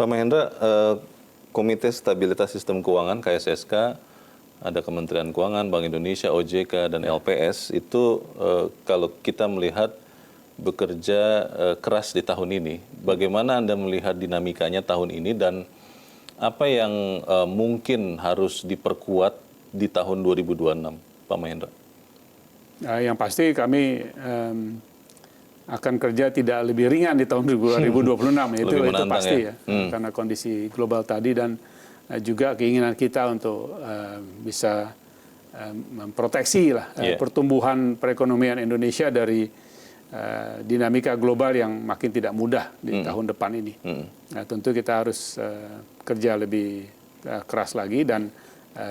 Pak Mahendra, Komite Stabilitas Sistem Keuangan KSSK, ada Kementerian Keuangan, Bank Indonesia, OJK, dan LPS itu kalau kita melihat bekerja keras di tahun ini. Bagaimana Anda melihat dinamikanya tahun ini dan apa yang mungkin harus diperkuat di tahun 2026, Pak Mahendra? Yang pasti kami akan kerja tidak lebih ringan di tahun 2026, itu pasti ya, karena kondisi global tadi dan juga keinginan kita untuk bisa memproteksi lah pertumbuhan perekonomian Indonesia dari dinamika global yang makin tidak mudah di tahun depan ini. Nah, tentu kita harus kerja lebih keras lagi dan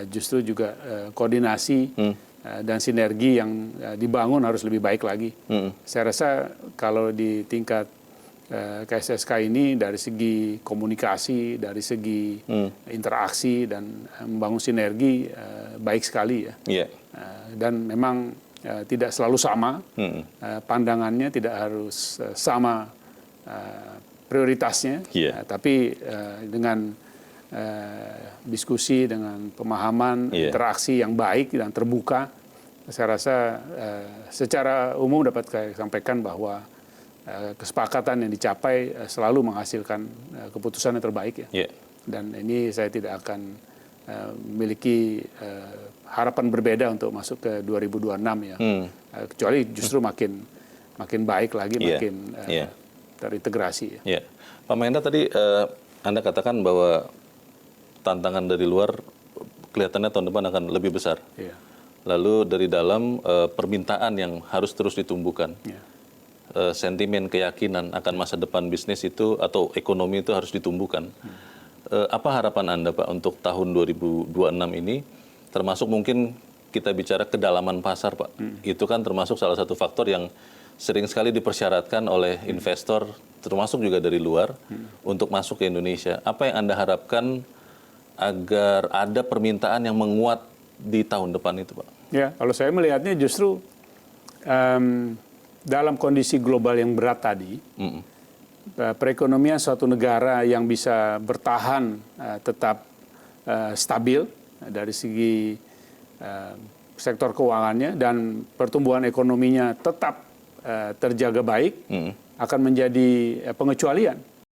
justru juga koordinasi dan sinergi yang dibangun harus lebih baik lagi. Saya rasa kalau di tingkat KSSK ini dari segi komunikasi, dari segi interaksi dan membangun sinergi baik sekali ya. Dan memang tidak selalu sama pandangannya, tidak harus sama prioritasnya, tapi dengan diskusi, dengan pemahaman, interaksi yang baik dan terbuka, saya rasa secara umum dapat saya sampaikan bahwa kesepakatan yang dicapai selalu menghasilkan keputusan yang terbaik ya. Dan ini saya tidak akan memiliki harapan berbeda untuk masuk ke 2026 ya. Kecuali justru makin baik lagi, makin terintegrasi ya. Pak Mahendra, tadi Anda katakan bahwa tantangan dari luar kelihatannya tahun depan akan lebih besar. Lalu dari dalam permintaan yang harus terus ditumbuhkan. Sentimen keyakinan akan masa depan bisnis itu atau ekonomi itu harus ditumbuhkan. Apa harapan Anda, Pak, untuk tahun 2026 ini? Termasuk mungkin kita bicara kedalaman pasar, Pak. Itu kan termasuk salah satu faktor yang sering sekali dipersyaratkan oleh investor, termasuk juga dari luar, untuk masuk ke Indonesia. Apa yang Anda harapkan agar ada permintaan yang menguat di tahun depan itu, Pak? Ya, kalau saya melihatnya justru dalam kondisi global yang berat tadi, perekonomian suatu negara yang bisa bertahan tetap stabil dari segi sektor keuangannya dan pertumbuhan ekonominya tetap terjaga baik, akan menjadi pengecualian